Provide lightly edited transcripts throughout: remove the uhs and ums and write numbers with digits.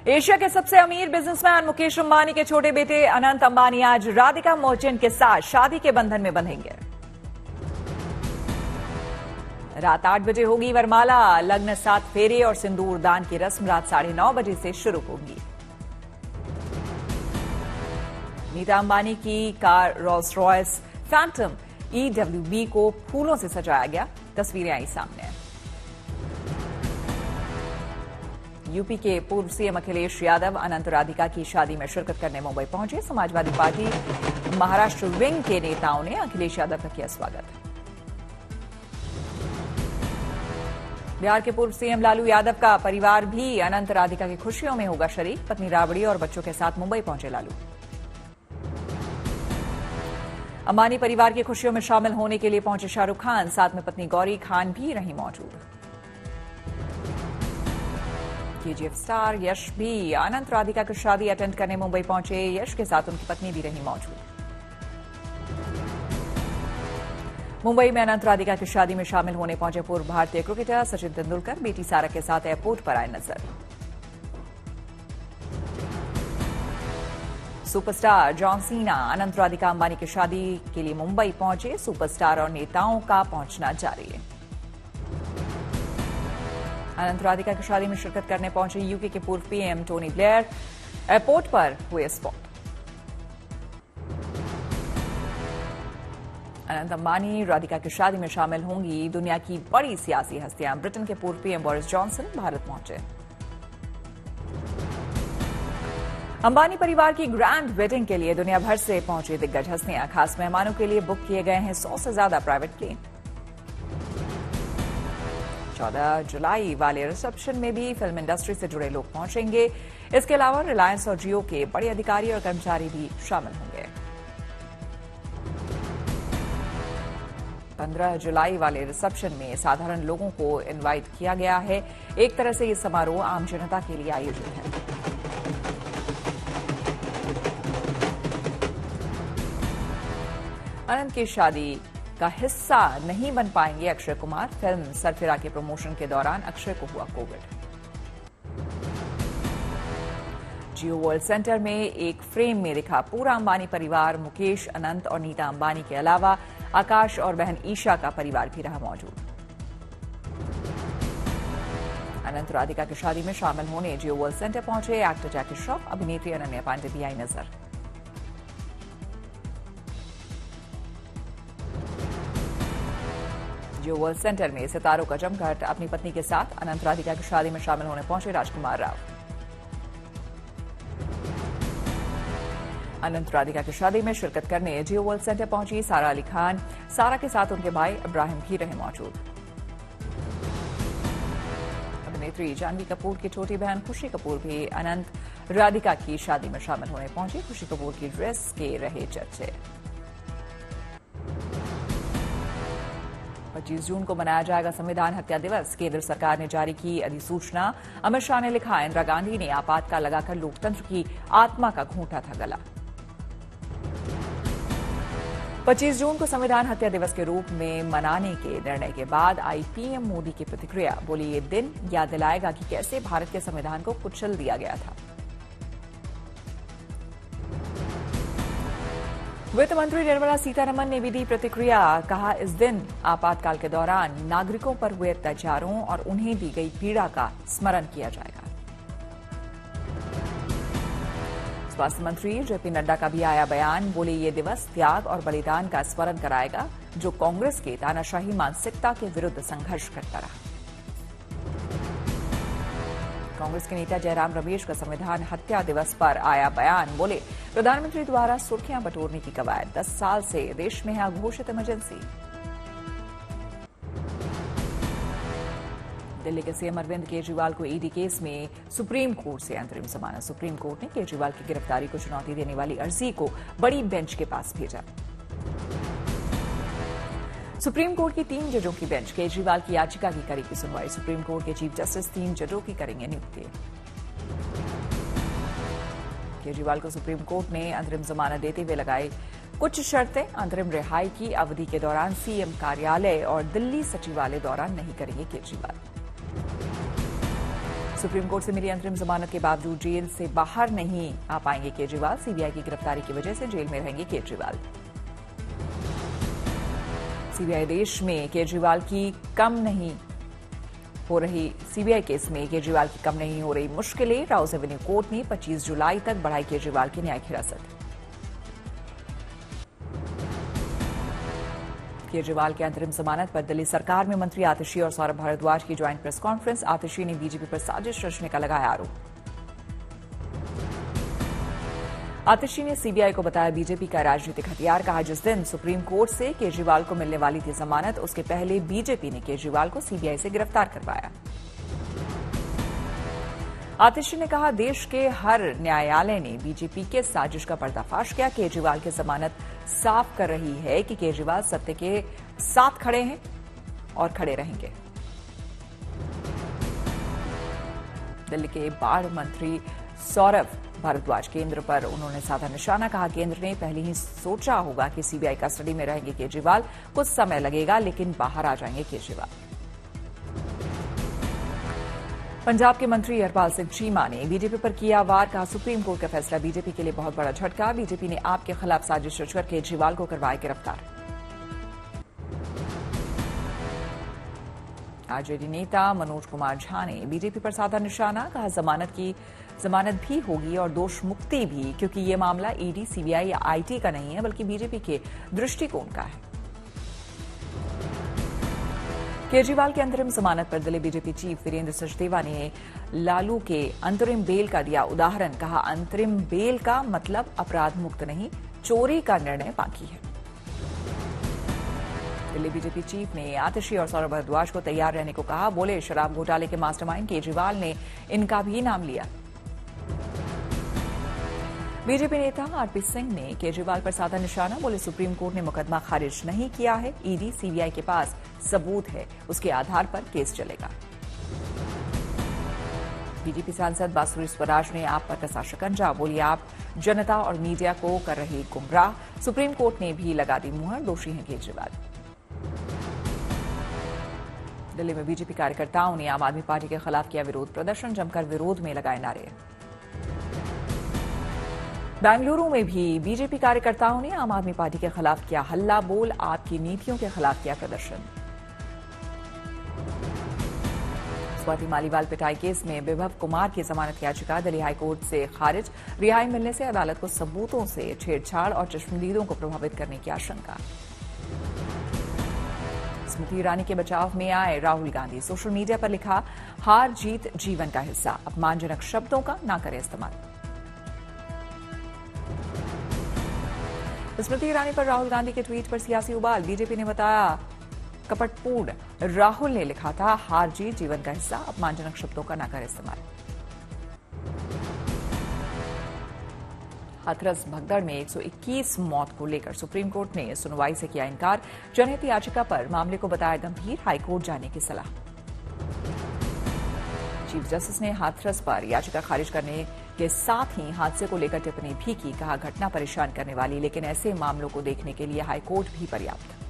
Asia के सबसे अमीर बिजनेसमैन मुकेश अंबानी के छोटे बेटे अनंत अंबानी आज राधिका मर्चेंट के साथ शादी के बंधन में बंधेंगे। रात 8 बजे होगी वरमाला। लग्न 7 फेरे और सिंदूर दान की रस्म रात 9:30 बजे से शुरू होगी। नीता अंबानी की car Rolls Royce Phantom EWB को फूलों से सजाया गया। तस्वीरें आई सामने। यूपी के पूर्व सीएम अखिलेश यादव अनंत राधिका की शादी में शिरकत करने मुंबई पहुंचे। समाजवादी पार्टी महाराष्ट्र विंग के नेताओं ने अखिलेश यादव का किया स्वागत। बिहार के पूर्व सीएम लालू यादव का परिवार भी अनंत राधिका की खुशियों में होगा शरीक। पत्नी राबड़ी और बच्चों के साथ मुंबई पहुंचे लालू। अंबानी परिवार की खुशियों में शामिल होने के लिए पहुंचे शाहरुख खान। साथ में पत्नी गौरी खान भी रही मौजूद। KGF स्टार यश भी अनंत राधिका की शादी अटेंड करने मुंबई पहुंचे। यश के साथ उनकी पत्नी भी रही मौजूद। मुंबई में अनंत राधिका की शादी में शामिल होने पहुंचे पूर्व भारतीय क्रिकेटर सचिन तेंदुलकर बेटी सारा के साथ एयरपोर्ट पर आए नजर। सुपरस्टार जॉन सीना अनंत राधिका अंबानी की शादी के लिए मुंबई पहुंचे। सुपरस्टार और नेताओं का पहुंचना जारी है। अनंत राधिका की शादी में शिरकत करने पहुंचे यूके के पूर्व पीएम टोनी ब्लेयर एयरपोर्ट पर हुए स्पॉट। अनंत अंबानी राधिका की शादी में शामिल होंगी दुनिया की बड़ी सियासी हस्तियां। ब्रिटेन के पूर्व पीएम बोरिस जॉनसन भारत पहुंचे। अंबानी परिवार की ग्रैंड वेडिंग के लिए दुनिया भर से पहुंची दिग्गज हस्तियां। खास मेहमानों के लिए बुक किए गए हैं 100 से ज्यादा प्राइवेट प्लेन। 14 जुलाई वाले रिसेप्शन में भी फिल्म इंडस्ट्री से जुड़े लोग पहुंचेंगे। इसके अलावा रिलायंस और जियो के बड़े अधिकारी और कर्मचारी भी शामिल होंगे। 15 जुलाई वाले रिसेप्शन में साधारण लोगों को इनवाइट किया गया है। एक तरह से ये समारोह आम जनता के लिए आयोजित है। अनंत की शादी का हिस्सा नहीं बन पाएंगे अक्षय कुमार। फिल्म सरफिरा के प्रमोशन के दौरान अक्षय को हुआ कोविड। जियो वर्ल्ड सेंटर में एक फ्रेम में दिखा पूरा अंबानी परिवार। मुकेश, अनंत और नीता अंबानी के अलावा आकाश और बहन ईशा का परिवार भी रहा मौजूद। अनंत राधिका की शादी में शामिल होने जियो वर्ल्ड सेंटर पहुंचे एक्टर जैकी श्रॉफ। अभिनेत्री अनन्या पांडे भी आई नजर। जियो वर्ल्ड सेंटर में सितारों का जमघट। अपनी पत्नी के साथ अनंत राधिका की शादी में शामिल होने पहुंचे राजकुमार राव। अनंत राधिका की शादी में शिरकत करने जियो वर्ल्ड सेंटर पहुंची सारा अली खान। सारा के साथ उनके भाई इब्राहिम भी रहे मौजूद। अभिनेत्री जानवी कपूर की छोटी बहन खुशी कपूर भी अनंत राधिका की शादी में शामिल होने पहुंची। खुशी कपूर की ड्रेस के रहे चर्चे। 25 जून को मनाया जाएगा संविधान हत्या दिवस। केंद्र सरकार ने जारी की अधिसूचना। अमित शाह ने लिखा, इंदिरा गांधी ने आपातकाल लगाकर लोकतंत्र की आत्मा का घूंटा था गला। 25 जून को संविधान हत्या दिवस के रूप में मनाने के निर्णय के बाद आई पीएम मोदी की प्रतिक्रिया। बोली, ये दिन याद दिलाएगा कि कैसे भारत के संविधान को कुचल दिया गया था। वित्त मंत्री निर्मला सीतारमण ने भी दी प्रतिक्रिया। कहा, इस दिन आपातकाल के दौरान नागरिकों पर हुए अत्याचारों और उन्हें दी गई पीड़ा का स्मरण किया जाएगा। स्वास्थ्य मंत्री जेपी नड्डा का भी आया बयान। बोले, ये दिवस त्याग और बलिदान का स्मरण कराएगा जो कांग्रेस के तानाशाही मानसिकता के विरुद्ध संघर्ष करता रहा। कांग्रेस के नेता जयराम रमेश का संविधान हत्या दिवस पर आया बयान। बोले, प्रधानमंत्री द्वारा सुर्खियां बटोरने की कवायद। 10 साल से देश में है अघोषित इमरजेंसी। दिल्ली के सीएम अरविंद केजरीवाल को ईडी केस में सुप्रीम कोर्ट से अंतरिम जमानत। सुप्रीम कोर्ट ने केजरीवाल की गिरफ्तारी को चुनौती देने वाली अर्जी को बड़ी बेंच के पास भेजा। सुप्रीम कोर्ट की 3 जजों की बेंच केजरीवाल की याचिका की करेगी सुनवाई। सुप्रीम कोर्ट के चीफ जस्टिस 3 जजों की करेंगे नियुक्ति। केजरीवाल को सुप्रीम कोर्ट ने अंतरिम जमानत देते हुए लगाई कुछ शर्तें। अंतरिम रिहाई की अवधि के दौरान सीएम कार्यालय और दिल्ली सचिवालय दौरा नहीं करेंगे केजरीवाल। सुप्रीम कोर्ट से मिली अंतरिम जमानत के बावजूद जेल से बाहर नहीं आ पाएंगे केजरीवाल। सीबीआई की गिरफ्तारी की वजह से जेल में रहेंगे केजरीवाल। सीबीआई देश में केजरीवाल की कम नहीं हो रही सीबीआई केस में केजरीवाल की कम नहीं हो रही मुश्किलें। राउज एवेन्यू कोर्ट ने 25 जुलाई तक बढ़ाई केजरीवाल की न्यायिक हिरासत। केजरीवाल के अंतरिम जमानत पर दिल्ली सरकार में मंत्री आतिशी और सौरभ भारद्वाज की ज्वाइंट प्रेस कॉन्फ्रेंस। आतिशी ने बीजेपी पर साजिश रचने का लगाया आरोप। आतिशी ने सीबीआई को बताया बीजेपी का राजनीतिक हथियार। कहा जिस दिन सुप्रीम कोर्ट से केजरीवाल को मिलने वाली थी जमानत उसके पहले बीजेपी ने केजरीवाल को सीबीआई से गिरफ्तार करवाया। आतिशी ने कहा देश के हर न्यायालय ने बीजेपी के साजिश का पर्दाफाश किया। केजरीवाल की जमानत साफ कर रही है कि केजरीवाल सत्य के साथ खड़े हैं और खड़े रहेंगे। दिल्ली के बाढ़ मंत्री सौरभ भारद्वाज केंद्र पर उन्होंने साधा निशाना। कहा केंद्र ने पहले ही सोचा होगा कि सीबीआई कस्टडी में रहेंगे केजरीवाल। कुछ समय लगेगा लेकिन बाहर आ जाएंगे केजरीवाल। पंजाब के मंत्री हरपाल सिंह चीमा ने बीजेपी पर किया वार। कहा सुप्रीम कोर्ट का फैसला बीजेपी के लिए बहुत बड़ा झटका। बीजेपी ने आप के खिलाफ साजिश रचकर केजरीवाल को करवाया गिरफ्तार। आरजेडी नेता मनोज कुमार झा ने बीजेपी पर साधा निशाना। कहा जमानत भी होगी और दोष मुक्ति भी, क्योंकि ये मामला ईडी, सीबीआई या आईटी का नहीं है बल्कि बीजेपी के दृष्टिकोण का है। केजरीवाल की अंतरिम जमानत पर दिल्ली बीजेपी चीफ वीरेंद्र सचदेवा ने लालू के अंतरिम बेल का दिया उदाहरण। कहा अंतरिम बेल का मतलब अपराध मुक्त नहीं, चोरी का निर्णय बाकी है। दिल्ली बीजेपी चीफ ने आतिशी और सौरभ भारद्वाज को तैयार रहने को कहा। बोले शराब घोटाले के मास्टरमाइंड केजरीवाल ने इनका भी नाम लिया। बीजेपी नेता आरपी सिंह ने केजरीवाल पर साधा निशाना। बोले सुप्रीम कोर्ट ने मुकदमा खारिज नहीं किया है। ईडी, सीबीआई के पास सबूत है, उसके आधार पर केस चलेगा। बीजेपी सांसद बासुरी स्वराज ने आप पर कसा शिकंजा। बोली आप जनता और मीडिया को कर रही गुमराह। सुप्रीम कोर्ट ने भी लगा दी मुहर, दोषी हैं केजरीवाल। दिल्ली में बीजेपी कार्यकर्ताओं ने आम आदमी पार्टी के खिलाफ किया विरोध प्रदर्शन। जमकर विरोध में लगाए नारे। बेंगलुरु में भी बीजेपी कार्यकर्ताओं ने आम आदमी पार्टी के खिलाफ किया हल्ला बोल। आपकी नीतियों के खिलाफ किया प्रदर्शन। स्वाति मालीवाल पिटाई केस में विभव कुमार की जमानत याचिका दिल्ली हाईकोर्ट से खारिज। रिहाई मिलने से अदालत को सबूतों से छेड़छाड़ और चश्मदीदों को प्रभावित करने की आशंका। स्मृति ईरानी के बचाव में आए राहुल गांधी। सोशल मीडिया पर लिखा हार जीत जीवन का हिस्सा, अपमानजनक शब्दों का ना करें इस्तेमाल। स्मृति ईरानी पर राहुल गांधी के ट्वीट पर सियासी उबाल। बीजेपी ने बताया कपटपूर्ण। राहुल ने लिखा था हार जीत जीवन का हिस्सा, अपमानजनक शब्दों का ना करें इस्तेमाल। हाथरस भगदड़ में 121 मौत को लेकर सुप्रीम कोर्ट ने सुनवाई से किया इनकार। जनहित याचिका पर मामले को बताया गंभीर, हाईकोर्ट जाने की सलाह। चीफ जस्टिस ने हाथरस पर याचिका खारिज करने के साथ ही हादसे को लेकर टिप्पणी भी की। कहा घटना परेशान करने वाली, लेकिन ऐसे मामलों को देखने के लिए हाईकोर्ट भी पर्याप्त।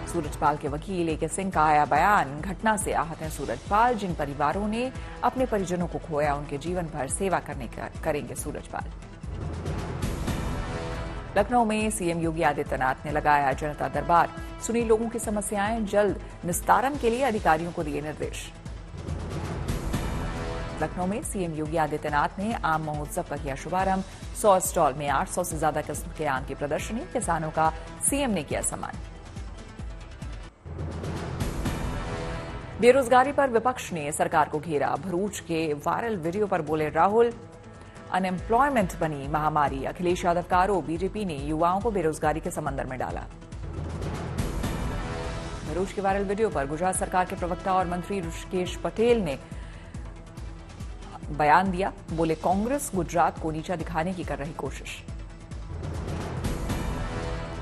सूरजपाल के वकील एके सिंह का आया बयान। घटना से आहत हैं सूरजपाल। जिन परिवारों ने अपने परिजनों को खोया उनके जीवन भर सेवा करेंगे सूरजपाल। लखनऊ में सीएम योगी आदित्यनाथ ने लगाया जनता दरबार। सुनी लोगों की समस्याएं, जल्द निस्तारण के लिए अधिकारियों को दिए निर्देश। लखनऊ में सीएम योगी आदित्यनाथ ने आम महोत्सव का किया शुभारंभ। 100 स्टॉल में 800 से ज्यादा किस्म के आम की प्रदर्शनी। किसानों का सीएम ने किया सम्मान। बेरोजगारी पर विपक्ष ने सरकार को घेरा। भरूच के वायरल वीडियो पर बोले राहुल अनएम्प्लॉयमेंट बनी महामारी। अखिलेश यादव का आरोप, बीजेपी ने युवाओं को बेरोजगारी के समंदर में डाला। भरूच के वायरल वीडियो पर गुजरात सरकार के प्रवक्ता और मंत्री ऋषिकेश पटेल ने बयान दिया। बोले कांग्रेस गुजरात को नीचा दिखाने की कर रही कोशिश।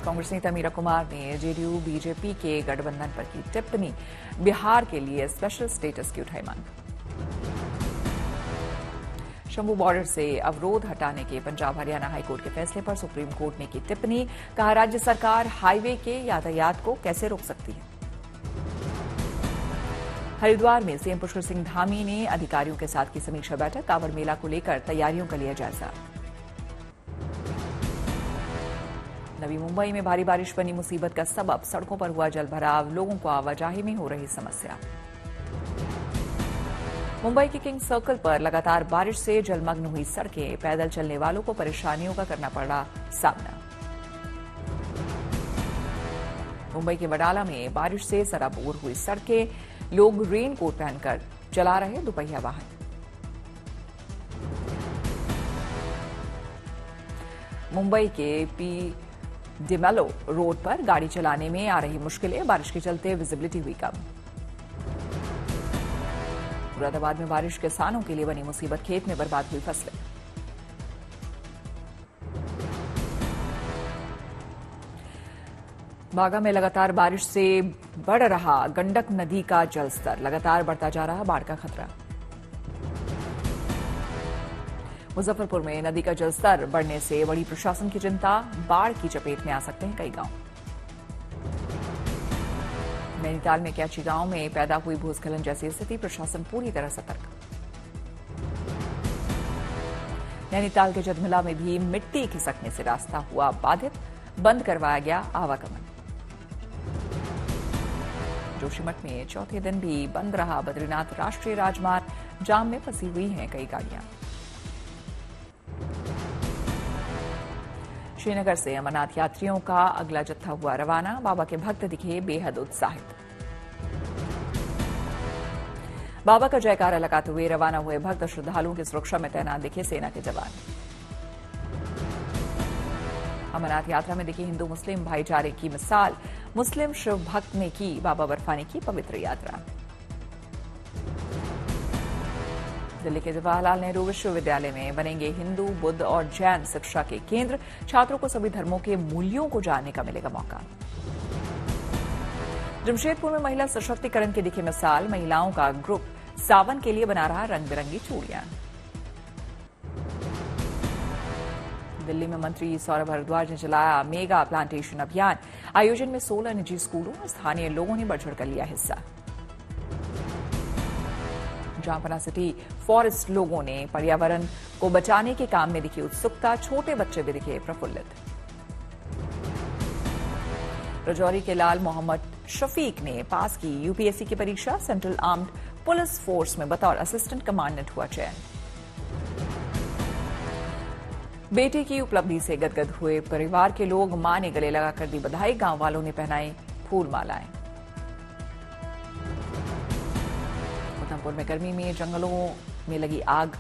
कांग्रेस नेता मीरा कुमार ने जेडीयू बीजेपी के गठबंधन पर की टिप्पणी। बिहार के लिए स्पेशल स्टेटस की उठाई मांग। शंभू बॉर्डर से अवरोध हटाने के पंजाब हरियाणा हाईकोर्ट के फैसले पर सुप्रीम कोर्ट ने की टिप्पणी। कहा राज्य सरकार हाईवे के यातायात को कैसे रोक सकती है। हरिद्वार में सीएम पुष्कर सिंह धामी ने अधिकारियों के साथ की समीक्षा बैठक। कांवड़ मेला को लेकर तैयारियों का लिया जायजा। नवी मुंबई में भारी बारिश बनी मुसीबत का सबब। सड़कों पर हुआ जलभराव, लोगों को आवाजाही में हो रही समस्या। मुंबई के किंग सर्कल पर लगातार बारिश से जलमग्न हुई सड़कें। पैदल चलने वालों को परेशानियों का करना पड़ा सामना। मुंबई के वडाला में बारिश से सराबोर हुई सड़कें। लोग रेनकोट पहनकर चला रहे दुपहिया वाहन। मुंबई के पी डिमेलो रोड पर गाड़ी चलाने में आ रही मुश्किलें। बारिश के चलते विजिबिलिटी हुई कम। मुरादाबाद में बारिश किसानों के लिए बनी मुसीबत। खेत में बर्बाद हुई फसलें। बागा में लगातार बारिश से बढ़ रहा गंडक नदी का जलस्तर। लगातार बढ़ता जा रहा बाढ़ का खतरा। मुजफ्फरपुर में नदी का जलस्तर बढ़ने से बड़ी प्रशासन की चिंता। बाढ़ की चपेट में आ सकते हैं कई गांव। नैनीताल में कैची गांव में पैदा हुई भूस्खलन जैसी स्थिति। प्रशासन पूरी तरह सतर्क। नैनीताल के जदमिला में भी मिट्टी खिसकने से रास्ता हुआ बाधित। बंद करवाया गया आवागमन। जोशीमठ में चौथे दिन भी बंद रहा बद्रीनाथ राष्ट्रीय राजमार्ग। जाम में फंसी हुई हैं कई गाड़ियां। श्रीनगर से अमरनाथ यात्रियों का अगला जत्था हुआ रवाना। बाबा के भक्त दिखे बेहद उत्साहित। बाबा का जयकारा लगाते हुए रवाना हुए भक्त श्रद्धालुओं की सुरक्षा में तैनात दिखे सेना के जवान। अमरनाथ यात्रा में दिखी हिंदू मुस्लिम भाईचारे की मिसाल। मुस्लिम शिव भक्त ने की बाबा बर्फानी की पवित्र यात्रा। दिल्ली के जवाहरलाल नेहरू विश्वविद्यालय में बनेंगे हिंदू, बुद्ध और जैन शिक्षा के केंद्र। छात्रों को सभी धर्मों के मूल्यों को जानने का मिलेगा मौका। जमशेदपुर में महिला सशक्तिकरण की दिखी मिसाल। महिलाओं का ग्रुप सावन के लिए बना रहा रंग बिरंगी चूड़ियां। दिल्ली में मंत्री सौरभ भारद्वाज ने चलाया मेगा प्लांटेशन अभियान। आयोजन में 16 निजी स्कूलों और स्थानीय लोगों ने बढ़ चढ़कर लिया हिस्सा। जामपना सिटी फॉरेस्ट लोगों ने पर्यावरण को बचाने के काम में दिखी उत्सुकता। छोटे बच्चे भी दिखे प्रफुल्लित। राजौरी के लाल मोहम्मद शफीक ने पास की यूपीएससी की परीक्षा। सेंट्रल आर्म्ड पुलिस फोर्स में बतौर असिस्टेंट कमांडेंट हुआ चयन। बेटी की उपलब्धि से गदगद हुए परिवार के लोग। मां ने गले लगाकर दी बधाई। गांव वालों ने पहनाई फूल मालाएं। उधमपुर में गर्मी में जंगलों में लगी आग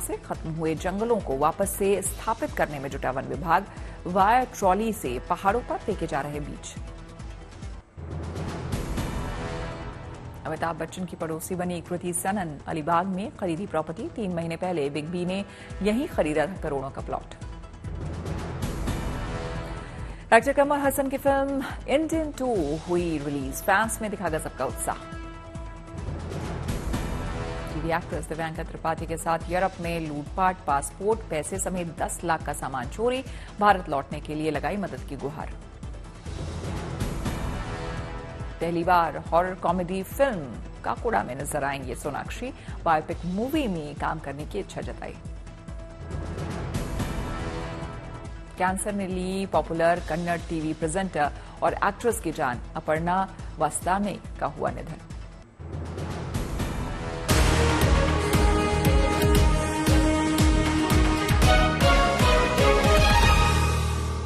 से खत्म हुए जंगलों को वापस से स्थापित करने में जुटा वन विभाग। वायर ट्रॉली से पहाड़ों पर फेंके जा रहे बीज। अमिताभ बच्चन की पड़ोसी बनी कृति सनन अलीबाग में खरीदी प्रॉपर्टी। 3 महीने पहले बिग बी ने यहीं खरीदा था करोड़ों का प्लॉट। एक्टर कमल हसन की फिल्म इंडियन 2 हुई रिलीज। फैंस में दिखा गजब का उत्साह। टीवी एक्ट्रेस दिव्यांका त्रिपाठी के साथ यूरोप में लूटपाट, पासपोर्ट, पैसे समेत 10 लाख का सामान चोरी। भारत लौटने के लिए लगाई मदद की गुहार। पहली बार हॉरर कॉमेडी फिल्म काकोड़ा में नजर आएंगे सोनाक्षी। बायोपिक मूवी में काम करने की इच्छा जताई। कैंसर ने ली पॉपुलर कन्नड़ टीवी प्रेजेंटर और एक्ट्रेस की जान। अपर्णा वास्ताने का हुआ निधन।